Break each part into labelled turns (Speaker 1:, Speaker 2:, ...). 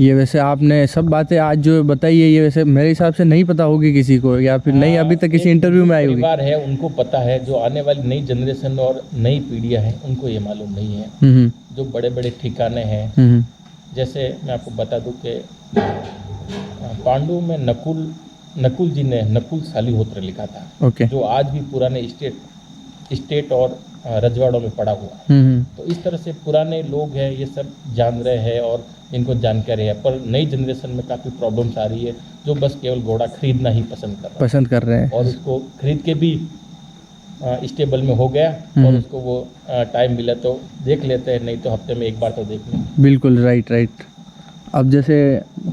Speaker 1: ये वैसे आपने सब बातें आज जो बताई है, ये वैसे मेरे हिसाब से नहीं पता होगी किसी को, या फिर नहीं अभी तक किसी
Speaker 2: एक
Speaker 1: इंटरव्यू में आई होगी।
Speaker 2: परिवार है उनको पता है, जो आने वाली नई जनरेशन और नई पीढ़ियां हैं उनको ये मालूम नहीं है।
Speaker 1: हम्म
Speaker 2: जो बड़े बड़े ठिकाने हैं,
Speaker 1: हम्म
Speaker 2: जैसे मैं आपको बता दूं कि पांडु में नकुल जी ने नकुल शालिहोत्र लिखा था,
Speaker 1: ओके।
Speaker 2: जो आज भी पुराने स्टेट और रजवाड़ों में पड़ा हुआ है। तो इस तरह से पुराने लोग हैं, ये सब जान रहे हैं और इनको जानकारी है। पर नई जनरेशन में काफ़ी प्रॉब्लम्स आ रही है, जो बस केवल घोड़ा खरीदना ही पसंद कर रहे हैं और उसको खरीद के भी स्टेबल में हो गया और उसको वो टाइम मिला तो देख लेते हैं, नहीं तो हफ्ते में एक बार तो देख लें।
Speaker 1: बिल्कुल राइट। अब जैसे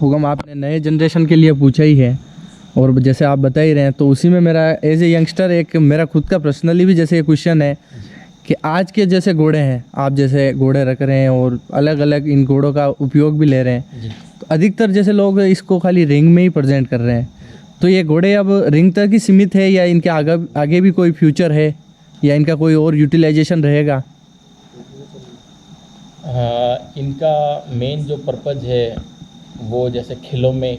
Speaker 1: हुकम आपने नए जनरेशन के लिए पूछा ही है, और जैसे आप बता ही रहे हैं, तो उसी में मेरा एज ए यंगस्टर एक मेरा खुद का पर्सनली भी जैसे क्वेश्चन है कि आज के जैसे घोड़े हैं, आप जैसे घोड़े रख रहे हैं और अलग अलग इन घोड़ों का उपयोग भी ले रहे हैं,
Speaker 2: जी।
Speaker 1: तो अधिकतर जैसे लोग इसको खाली रिंग में ही प्रेजेंट कर रहे हैं। तो ये घोड़े अब रिंग तक ही सीमित है, या इनके आगे भी कोई फ्यूचर है, या इनका कोई और यूटिलाइजेशन रहेगा?
Speaker 2: इनका मेन जो पर्पज़ है वो जैसे खेलों में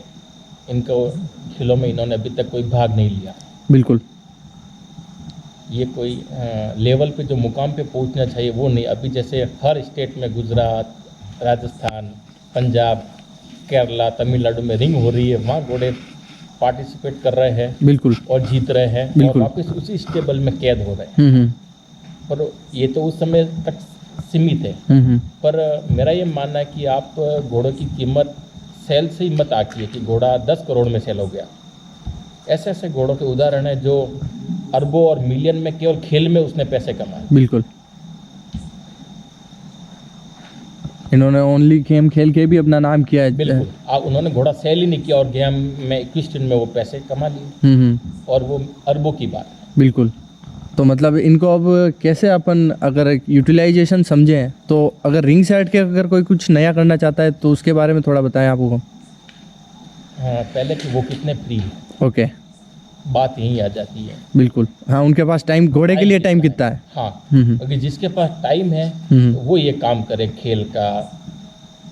Speaker 2: इन्होंने अभी तक कोई भाग नहीं लिया।
Speaker 1: बिल्कुल।
Speaker 2: ये कोई लेवल पे जो मुकाम पे पहुंचना चाहिए वो नहीं। अभी जैसे हर स्टेट में, गुजरात, राजस्थान, पंजाब, केरला, तमिलनाडु में रिंग हो रही है, वहाँ घोड़े पार्टिसिपेट कर रहे हैं
Speaker 1: बिल्कुल
Speaker 2: और जीत रहे हैं और
Speaker 1: बिल्कुल।
Speaker 2: वापस उसी स्टेबल में कैद हो रहे हैं। पर ये तो उस समय तक सीमित है। पर मेरा ये मानना है कि आप घोड़ों की कीमत सेल से ही मत आंकिए कि घोड़ा 10 करोड़ में सेल हो गया। ऐसे ऐसे घोड़ों के उदाहरण हैं जो अरबों और मिलियन में केवल खेल में उसने पैसे कमाए।
Speaker 1: बिल्कुल। इन्होंने ओनली गेम खेल के भी अपना नाम किया है।
Speaker 2: बिल्कुल, उन्होंने घोड़ा सेल ही नहीं किया और गेम में इक्विस्टन में वो पैसे कमा लिए और वो अरबों की बात है।
Speaker 1: बिल्कुल। तो मतलब इनको अब कैसे अपन अगर यूटिलाइजेशन समझें, तो अगर रिंग साइड के अगर कोई कुछ नया करना चाहता है तो उसके बारे में थोड़ा बताएं आपको।
Speaker 2: हाँ, पहले कि वो कितने फ्री है,
Speaker 1: ओके।
Speaker 2: बात यहीं आ जाती है।
Speaker 1: बिल्कुल, हाँ, उनके पास टाइम, घोड़े के लिए टाइम कितना है?
Speaker 2: हाँ, क्योंकि जिसके पास टाइम है तो वो ये काम करे खेल का।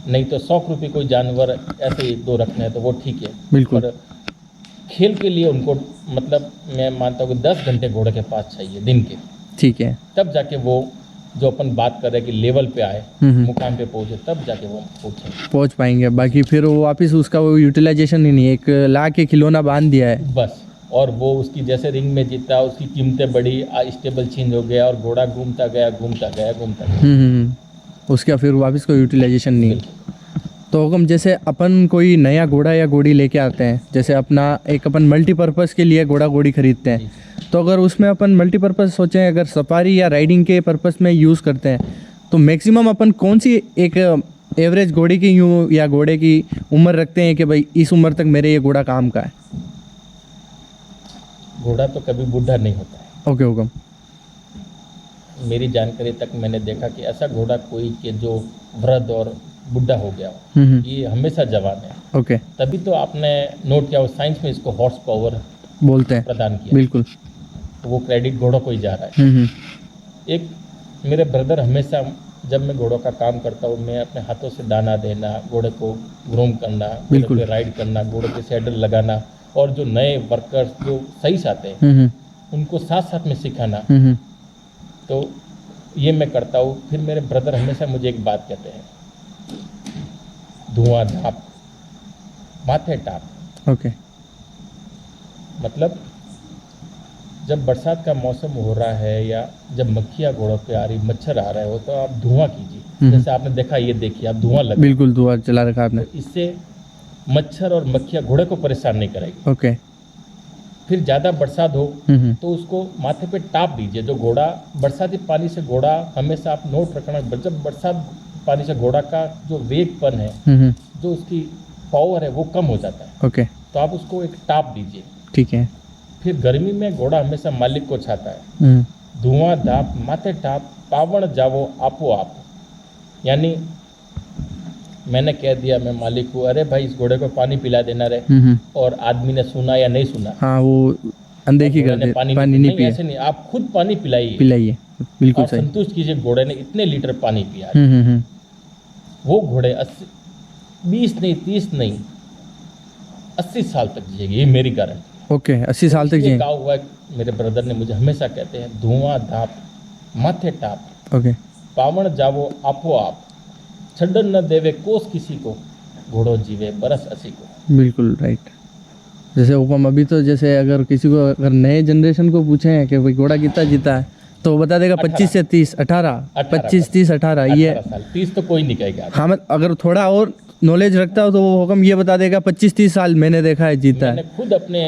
Speaker 2: नहीं तो 100 रुपये कोई जानवर ऐसे ही दो रखने हैं तो वो ठीक है।
Speaker 1: बिल्कुल।
Speaker 2: पर खेल के लिए उनको मतलब मैं मानता हूँ कि 10 घंटे घोड़े के पास चाहिए दिन के।
Speaker 1: ठीक है।
Speaker 2: तब जाके वो जो अपन बात कर रहे हैं कि लेवल पे आए, मुकाम पे पहुँचे, तब जाके वो पहुँच पाएंगे।
Speaker 1: बाकी फिर वो वापस उसका वो यूटिलाइजेशन ही नहीं है, एक ला के खिलौना बांध दिया है
Speaker 2: बस। और वो उसकी जैसे रिंग में जीता, उसकी कीमतें बढ़ी, स्टेबल चेंज हो गया और घोड़ा घूमता गया।
Speaker 1: उसका फिर वापस कोई यूटिलाइजेशन नहीं है। तो हुकम जैसे अपन कोई नया घोड़ा या घोड़ी लेके आते हैं, जैसे अपना एक अपन मल्टीपर्पज़ के लिए घोड़ा घोड़ी खरीदते हैं, तो अगर उसमें अपन मल्टीपर्पज़ सोचें, अगर सफारी या राइडिंग के पर्पज़ में यूज़ करते हैं, तो मैक्सिमम अपन कौन सी एक एवरेज घोड़े की यूँ या घोड़े की उम्र रखते हैं कि भाई इस उम्र तक मेरे ये घोड़ा काम का है?
Speaker 2: घोड़ा तो कभी बूढ़ा नहीं होता है।
Speaker 1: ओके हुकम।
Speaker 2: मेरी जानकारी तक मैंने देखा कि ऐसा घोड़ा कोई कि जो वृद्ध और बुढ़ा हो गया हो, ये हमेशा जवान है।
Speaker 1: ओके।
Speaker 2: तभी तो आपने नोट किया, साइंस में इसको हॉर्स पावर
Speaker 1: बोलते हैं,
Speaker 2: प्रदान किया।
Speaker 1: बिल्कुल।
Speaker 2: तो वो क्रेडिट घोड़ों को ही जा रहा है। एक मेरे ब्रदर हमेशा, जब मैं घोड़ों का काम करता हूँ, मैं अपने हाथों से दाना देना, घोड़े को ग्रूम करना, घोड़े पे राइड करना, घोड़े पे सैडल लगाना, और जो नए वर्कर्स जो सही से आते हैं उनको साथ साथ में सिखाना, तो ये मैं करता हूँ। फिर मेरे ब्रदर हमेशा मुझे एक बात कहते हैं, धुआं धाप माथे टाप।
Speaker 1: ओके।
Speaker 2: मतलब जब बरसात का मौसम हो रहा है या जब मक्खियाँ घोड़ों पे आ रही, मच्छर आ रहे हो, तो आप धुआं कीजिए। जैसे आपने देखा, ये देखिए आप धुआं लगा,
Speaker 1: बिल्कुल धुआं चला रखा आपने।
Speaker 2: तो इससे मच्छर और मक्खियाँ घोड़े को परेशान नहीं करेगी।
Speaker 1: ओके।
Speaker 2: फिर ज़्यादा बरसात हो तो उसको माथे पे टाप दीजिए। जो घोड़ा बरसाती पानी से, घोड़ा हमेशा आप नोट रखना, जब बरसात पानी से घोड़ा का जो वेगपन है, जो उसकी पावर है, वो कम हो जाता है।
Speaker 1: ओके।
Speaker 2: तो आप उसको एक टाप दीजिए।
Speaker 1: ठीक है।
Speaker 2: फिर गर्मी में घोड़ा हमेशा मालिक को चाहता है। धुआं धाप माथे टाप पावण जावो आपो आप। यानी मैंने कह दिया, मैं मालिक को, अरे भाई इस घोड़े को पानी पिला देना रे, और आदमी ने सुना या नहीं सुना,
Speaker 1: हाँ, वो अनदेखी कर दे, पानी नहीं पिया।
Speaker 2: ऐसे नहीं, आप खुद पानी
Speaker 1: पिलाइए। बिल्कुल
Speaker 2: और
Speaker 1: सही।
Speaker 2: संतुष्ट कीजिए, घोड़े ने इतने लीटर पानी पिया। वो घोड़े 20 नहीं 30 नहीं 80 साल तक जिएगी, ये मेरी गारंटी।
Speaker 1: ओके 80 साल तक
Speaker 2: ये
Speaker 1: जिए।
Speaker 2: कहा हुआ है, मेरे ब्रदर ने मुझे हमेशा कहते हैं, धुआं धाप माथे टाप
Speaker 1: ओके
Speaker 2: पावण जावो आपो आप, छड़न न देवे कोस किसी को, घोड़ो जीवे बरस असी को।
Speaker 1: बिल्कुल राइट। जैसे ओपम अभी तो जैसे अगर किसी को अगर नए जनरेशन को पूछे कि भाई घोड़ा कितना जीता है तो वो बता देगा 25 से 30 18 25 30 18 ये
Speaker 2: 18 साल 30 तो कोई नहीं कहेगा।
Speaker 1: हाँ मत अगर थोड़ा और नॉलेज रखता हो तो वो हुक्म ये बता देगा 25-30 साल मैंने देखा है जीता
Speaker 2: मैंने
Speaker 1: है।
Speaker 2: खुद अपने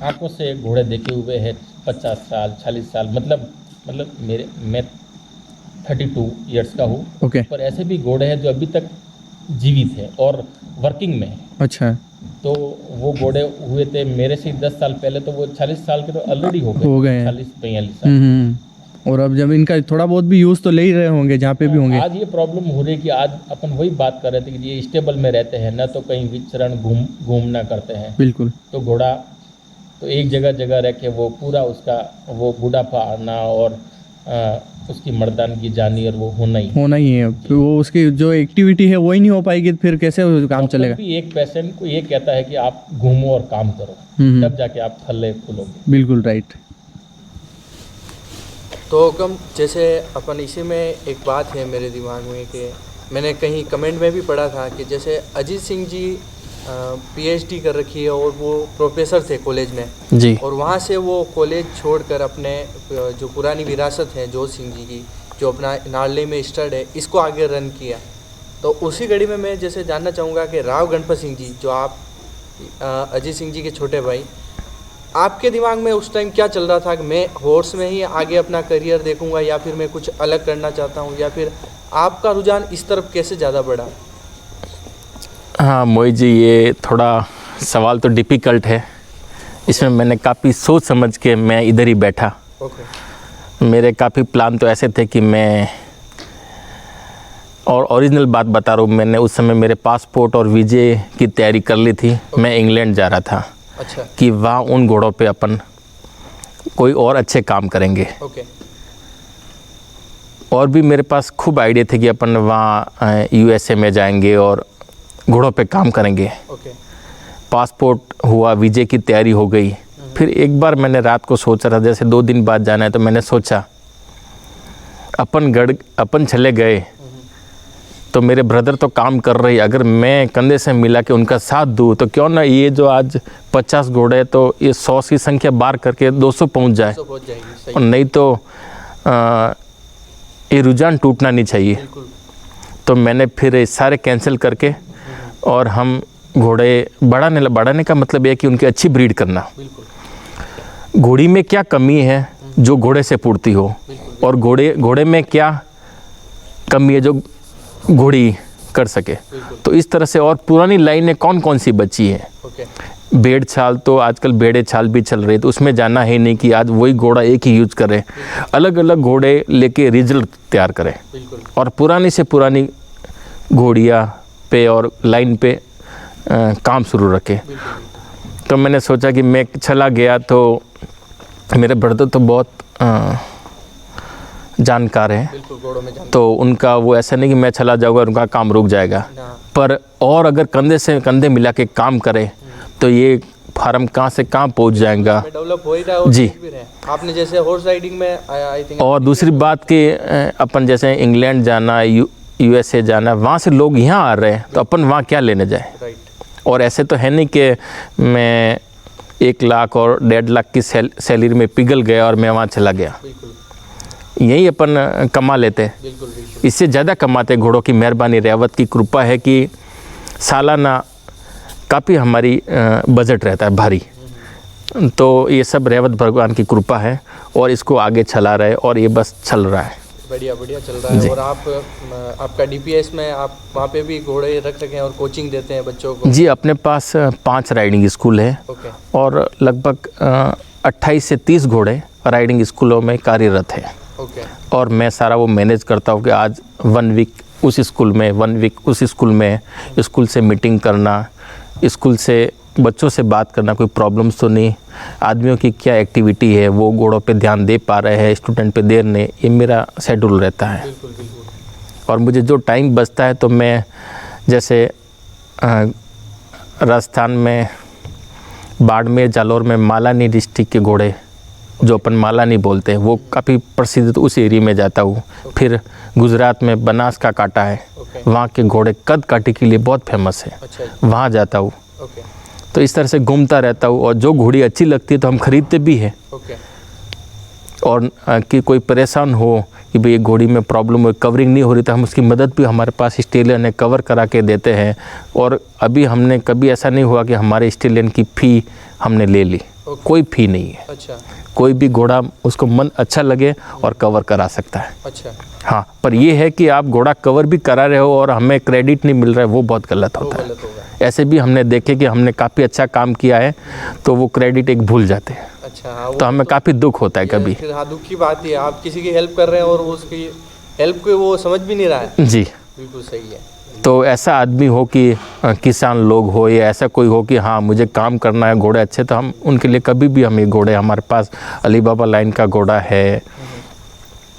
Speaker 2: आंखों से घोड़े देखे हुए हैं 50 साल 40 साल, मतलब मैं 32 इयर्स का हूँ,
Speaker 1: ओके
Speaker 2: पर ऐसे भी घोड़े हैं जो अभी तक जीवित हैं और वर्किंग में हैं।
Speaker 1: अच्छा
Speaker 2: तो वो घोड़े हुए थे मेरे से 10 साल पहले, तो वो 40 साल के तो ऑलरेडी हो गए
Speaker 1: हैं।
Speaker 2: 40-42 साल।
Speaker 1: और अब जब इनका थोड़ा बहुत भी यूज़ तो ले ही रहे होंगे जहाँ पे भी होंगे।
Speaker 2: आज ये प्रॉब्लम हो रही है कि आज अपन वही बात कर रहे थे कि ये स्टेबल में रहते हैं ना, तो कहीं विचरण घूमना करते हैं।
Speaker 1: बिल्कुल
Speaker 2: तो घोड़ा तो एक जगह रह के वो पूरा उसका वो बुढ़ापा आना और उसकी मर्दानगी जानी और वो होना ही
Speaker 1: है। फिर वो उसकी जो एक्टिविटी है वो ही नहीं हो पाएगी तो फिर कैसे वो काम चलेगा।
Speaker 2: भी एक पेशेंट को ये कहता है कि आप घूमो और काम करो, तब जाके आप फले फूलोगे।
Speaker 1: बिल्कुल राइट। तो हुक्म जैसे अपन इसी में एक बात है मेरे दिमाग में कि मैंने कहीं कमेंट में भी पढ़ा था कि जैसे अजीत सिंह जी पीएचडी कर रखी है और वो प्रोफेसर थे कॉलेज में
Speaker 2: जी,
Speaker 1: और वहाँ से वो कॉलेज छोड़कर अपने जो पुरानी विरासत है जोत सिंह जी की जो अपना नारले में स्टड है इसको आगे रन किया। तो उसी कड़ी में मैं जैसे जानना चाहूँगा कि राव गणपत सिंह जी जो आप अजीत सिंह जी के छोटे भाई, आपके दिमाग में उस टाइम क्या चल रहा था कि मैं हॉर्स में ही आगे अपना करियर देखूंगा या फिर मैं कुछ अलग करना चाहता हूं, या फिर आपका रुझान इस तरफ कैसे ज़्यादा बढ़ा?
Speaker 3: हाँ मोहित जी, ये थोड़ा सवाल तो डिफ़िकल्ट है। इसमें मैंने काफ़ी सोच समझ के मैं इधर ही बैठा।
Speaker 1: ओके।
Speaker 3: मेरे काफ़ी प्लान तो ऐसे थे कि मैं, और ओरिजिनल बात बता रहा हूँ, मैंने उस समय मेरे पासपोर्ट और वीज़े की तैयारी कर ली थी। मैं इंग्लैंड जा रहा था।
Speaker 1: अच्छा।
Speaker 3: कि वहाँ उन घोड़ों पे अपन कोई और अच्छे काम करेंगे।
Speaker 1: ओके।
Speaker 3: और भी मेरे पास खूब आइडिया थे कि अपन वहाँ यूएसए में जाएंगे और घोड़ों पे काम करेंगे।
Speaker 1: ओके।
Speaker 3: पासपोर्ट हुआ, वीज़े की तैयारी हो गई। फिर एक बार मैंने रात को सोचा था, जैसे 2 दिन बाद जाना है, तो मैंने सोचा अपन चले गए तो मेरे ब्रदर तो काम कर रही, अगर मैं कंधे से मिला के उनका साथ दूँ तो क्यों ना ये जो आज 50 घोड़े तो ये 100 की संख्या बार करके 200 पहुँच जाए। और नहीं तो ये रुझान टूटना नहीं चाहिए। तो मैंने फिर ये सारे कैंसिल करके और हम घोड़े बढ़ाने का मतलब है कि उनकी अच्छी ब्रीड करना। घोड़ी में क्या कमी है जो घोड़े से पूर्ति हो, और घोड़े में क्या कमी है जो घोड़ी कर सके। तो इस तरह से, और पुरानी लाइनें कौन कौन सी बची है। भेड़ छाल तो आजकल भेड़े छाल भी चल रही है, तो उसमें जाना है नहीं कि आज वही घोड़ा एक ही यूज करें। अलग अलग घोड़े लेके रिजल्ट तैयार करें और पुरानी से पुरानी घोड़िया पे और लाइन पे काम शुरू रखें। तो मैंने सोचा कि मैं चला गया तो मेरे ब्रदर तो बहुत जानकार हैं, तो उनका वो ऐसा नहीं कि मैं चला जाऊँगा और उनका काम रुक जाएगा। पर और अगर कंधे से कंधे मिला के काम करें तो ये फार्म कहाँ से कहाँ पहुँच जाएगा।
Speaker 1: डेवलप हो ही रहा है।
Speaker 3: जी,
Speaker 1: आपने जैसे हॉर्स राइडिंग में आई थिंक।
Speaker 3: और दूसरी बात कि अपन जैसे इंग्लैंड जाना, यूएसए जाना, वहाँ से लोग यहाँ आ रहे हैं, तो अपन वहाँ क्या लेने जाए। और ऐसे तो है नहीं कि मैं 1 लाख और 1.5 लाख की सैलरी में पिघल गया और मैं वहाँ चला गया। यही अपन कमा लेते हैं, इससे ज़्यादा कमाते। घोड़ों की मेहरबानी, रेवत की कृपा है कि सालाना काफ़ी हमारी बजट रहता है भारी। तो ये सब रेवत भगवान की कृपा है और इसको आगे चला रहे और ये बस चल रहा है।
Speaker 1: बढ़िया चल रहा है। और आपका डीपीएस में आप वहाँ पे भी घोड़े रख रखे हैं और कोचिंग देते हैं बच्चों को?
Speaker 3: जी, अपने पास 5 राइडिंग स्कूल है और लगभग 28 से 30 घोड़े राइडिंग स्कूलों में कार्यरत हैं। और मैं सारा वो मैनेज करता हूँ कि आज 1 वीक उस स्कूल में, 1 वीक उस स्कूल में, स्कूल से मीटिंग करना, स्कूल से बच्चों से बात करना, कोई प्रॉब्लम्स तो नहीं, आदमियों की क्या एक्टिविटी है, वो घोड़ों पे ध्यान दे पा रहे हैं, स्टूडेंट पे देर नहीं, ये मेरा शेड्यूल रहता है। और मुझे जो टाइम बचता है तो मैं जैसे राजस्थान में बाड़मेर जालौर में मालानी डिस्ट्रिक्ट के घोड़े जो अपन मालानी बोलते हैं वो काफ़ी प्रसिद्ध, उस एरिया में जाता हूँ। फिर गुजरात में बनास का कांटा है, वहाँ के घोड़े कद काठी के लिए बहुत फेमस है, वहाँ जाता हूँ। तो इस तरह से घूमता रहता हूँ और जो घोड़ी अच्छी लगती है तो हम खरीदते भी हैं। और कि कोई परेशान हो कि भाई एक घोड़ी में प्रॉब्लम हो, कवरिंग नहीं हो रही, तो हम उसकी मदद भी हमारे पास स्टेलियन है, कवर करा के देते हैं। और अभी हमने कभी ऐसा नहीं हुआ कि हमारे स्टेलियन की फ़ी हमने ले ली, कोई फ़ी नहीं है।
Speaker 1: अच्छा,
Speaker 3: कोई भी घोड़ा उसको मन अच्छा लगे और कवर करा सकता है।
Speaker 1: अच्छा,
Speaker 3: हाँ, पर ये है कि आप घोड़ा कवर भी करा रहे हो और हमें क्रेडिट नहीं मिल रहा है, वो बहुत गलत होता है। ऐसे भी हमने देखे कि हमने काफ़ी अच्छा काम किया है तो वो क्रेडिट एक भूल जाते हैं।
Speaker 1: अच्छा, हाँ,
Speaker 3: तो हमें काफ़ी दुख होता है कभी।
Speaker 1: फिर हाँ, दुख की बात है, आप किसी की हेल्प कर रहे हैं और उसकी हेल्प को वो समझ भी नहीं रहा है।
Speaker 3: जी,
Speaker 1: बिल्कुल सही है।
Speaker 3: तो ऐसा आदमी हो कि किसान लोग हो या ऐसा कोई हो कि हाँ मुझे काम करना है, घोड़े अच्छे, तो हम उनके लिए कभी भी हम ये घोड़े, हमारे पास अली बाबा लाइन का घोड़ा है,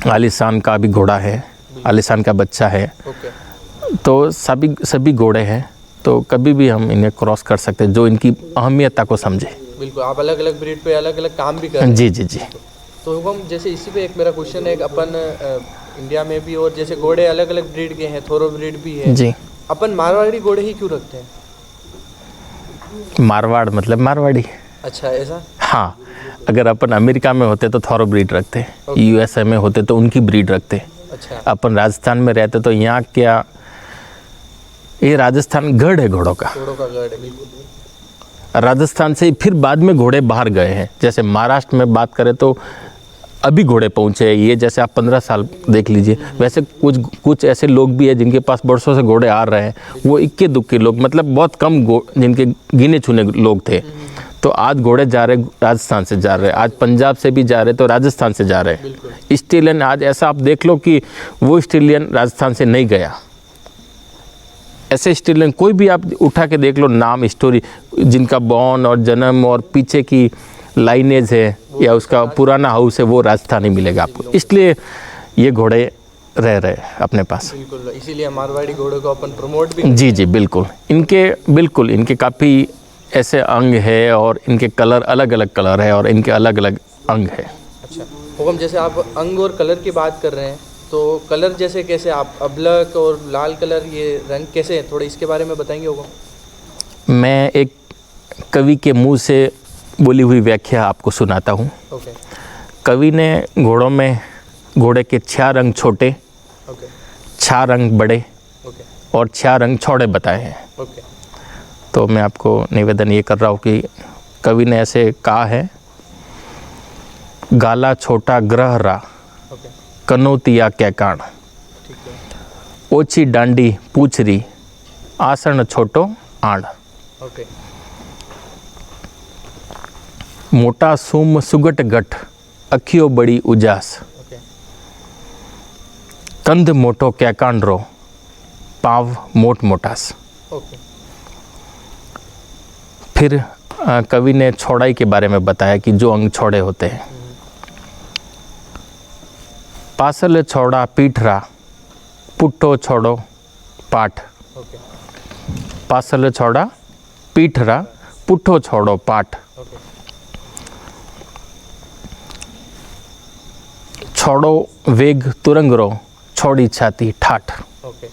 Speaker 3: आलिशान का भी घोड़ा है, आलिशान का बच्चा है, तो सभी घोड़े हैं, तो कभी भी हम इन्हें क्रॉस कर सकते हैं जो इनकी अहमियता को समझे।
Speaker 1: बिल्कुल, आप अलग अलग ब्रीड पे अलग अलग काम भी कर रहे हैं।
Speaker 3: जी जी जी।
Speaker 1: तो हम जैसे इसी पे एक मेरा क्वेश्चन है, अपन इंडिया में भी और जैसे घोड़े अलग अलग ब्रीड के हैं, थोरो ब्रीड भी है
Speaker 3: जी,
Speaker 1: अपन मारवाड़ी घोड़े ही क्यों रखते हैं?
Speaker 3: मारवाड़ मतलब मारवाड़ी।
Speaker 1: अच्छा, ऐसा?
Speaker 3: हाँ, अगर अपन अमेरिका में होते तो थोरो ब्रीड रखते, यूएसए में होते तो उनकी ब्रीड रखते।
Speaker 1: अच्छा,
Speaker 3: अपन राजस्थान में रहते तो यहाँ क्या, ये राजस्थान गढ़ है घोड़ों का,
Speaker 1: घोड़ों का गढ़ है। बिल्कुल,
Speaker 3: राजस्थान से फिर बाद में घोड़े बाहर गए हैं। जैसे महाराष्ट्र में बात करें तो अभी घोड़े पहुँचे हैं, ये जैसे आप 15 साल देख लीजिए। वैसे कुछ ऐसे लोग भी हैं जिनके पास बरसों से घोड़े आ रहे हैं, वो इक्के दुक्के लोग, मतलब बहुत कम जिनके गिने चुने लोग थे। तो आज घोड़े जा रहे राजस्थान से जा रहे हैं, आज पंजाब से भी जा रहे तो राजस्थान से जा रहे हैं। स्टेलियन आज ऐसा आप देख लो कि वो स्टेलियन राजस्थान से नहीं गया। ऐसे स्टेलियन कोई भी आप उठा के देख लो, नाम, स्टोरी, जिनका बॉर्न और जन्म और पीछे की लाइनेज है या उसका पुराना हाउस है, वो राजस्थानी मिलेगा आपको। इसलिए ये घोड़े रह रहे अपने पास।
Speaker 1: बिल्कुल, इसीलिए मारवाड़ी घोड़ों को अपन प्रमोट भी।
Speaker 3: जी जी, बिल्कुल। इनके काफ़ी ऐसे अंग है और इनके कलर अलग अलग कलर है और इनके अलग अलग अंग है।
Speaker 1: अच्छा, हुकम जैसे आप अंग और कलर की बात कर रहे हैं, तो कलर जैसे कैसे आप अबलक और लाल कलर, ये रंग कैसे हैं, थोड़ा इसके बारे में बताएंगे हुकम?
Speaker 3: मैं एक कवि के मुंह से बोली हुई व्याख्या आपको सुनाता हूँ।
Speaker 1: ओके,
Speaker 3: कवि ने घोड़े के 6 रंग छोटे,
Speaker 1: ओके,
Speaker 3: 6 रंग बड़े
Speaker 1: ओके,
Speaker 3: और 6 रंग छोटे बताए हैं।
Speaker 1: ओके,
Speaker 3: तो मैं आपको निवेदन ये कर रहा हूँ कि कवि ने ऐसे कहा है, गाला छोटा ग्रहरा,
Speaker 1: ओके,
Speaker 3: कनौतिया कैकाण,
Speaker 1: ठीक है,
Speaker 3: ओछी डांडी पूछरी, आसन छोटो आण,
Speaker 1: ओके,
Speaker 3: मोटा सूम सुगट गठ, अखियो बड़ी उजास,
Speaker 1: ओके,
Speaker 3: कंध मोटो कैकाण रो, पाव मोट मोटास।
Speaker 1: ओके,
Speaker 3: फिर कवि ने छौड़ाई के बारे में बताया कि जो अंग छौड़े होते हैं, पासल छौड़ा पीठरा, पुट्ठो छोड़ो पाठ,
Speaker 1: ओके,
Speaker 3: पासल छौड़ा पीठरा, पुट्ठो छोड़ो पाठ,
Speaker 1: ओके,
Speaker 3: छोड़ो वेग तुरंगरो, छोड़ी छाती ठाठ।
Speaker 1: ओके,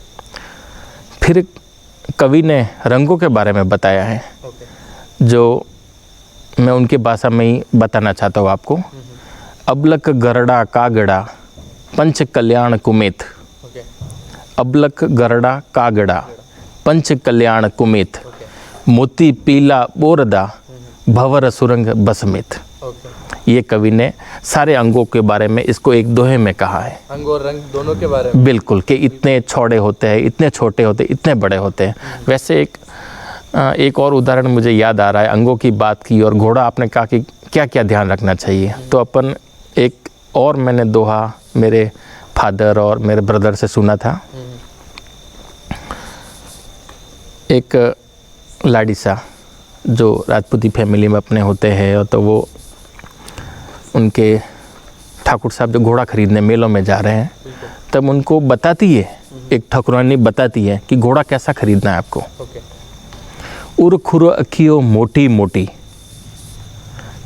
Speaker 3: फिर कवि ने रंगों के बारे में बताया है,
Speaker 1: ओके,
Speaker 3: जो मैं उनकी भाषा में ही बताना चाहता हूँ आपको। अबलक गरड़ा कागड़ा, पंच कल्याण कुमेत,
Speaker 1: ओके,
Speaker 3: अबलक गरड़ा कागड़ा, पंच कल्याण कुमेत,
Speaker 1: ओके,
Speaker 3: मोती पीला बोरदा, भवर सुरंग बसमित।
Speaker 1: ओके,
Speaker 3: ये कवि ने सारे अंगों के बारे में इसको एक दोहे में कहा है।
Speaker 1: अंग और रंग दोनों के बारे में।
Speaker 3: बिल्कुल, कि इतने छौड़े होते हैं, इतने छोटे होते हैं, इतने बड़े होते हैं। वैसे एक और उदाहरण मुझे याद आ रहा है, अंगों की बात की और घोड़ा आपने कहा कि क्या क्या ध्यान रखना चाहिए, तो अपन एक और मैंने दोहा मेरे फादर और मेरे ब्रदर से सुना था। एक लाड़ीसा जो राजपूती फैमिली में अपने होते हैं, तो वो उनके ठाकुर साहब जो घोड़ा खरीदने मेलों में जा रहे हैं, तब उनको बताती है, एक ठकुरानी बताती है कि घोड़ा कैसा खरीदना है आपको।
Speaker 1: ओके,
Speaker 3: उर खुर अखियो मोटी मोटी,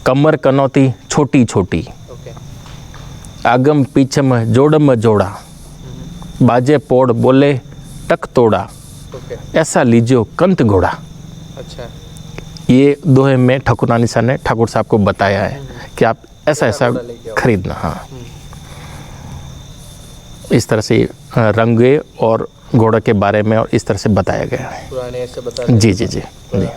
Speaker 3: कमर कनौती छोटी छोटी,
Speaker 1: ओके।
Speaker 3: आगम पीछम जोड़म जोड़ा, बाजे पोड़ बोले टक तोड़ा,
Speaker 1: ओके।
Speaker 3: ऐसा लीजियो कंत घोड़ा।
Speaker 1: अच्छा।
Speaker 3: ये दोहे में ठाकुरानी सर ने ठाकुर साहब को बताया है कि आप ऐसा ऐसा
Speaker 1: घोड़ा लेके आओ।
Speaker 3: खरीदना। हाँ, इस तरह से रंगे और घोड़ा के बारे में और इस तरह से बताया गया है।
Speaker 1: पुराने ऐसे बता
Speaker 3: जी जी जी जी।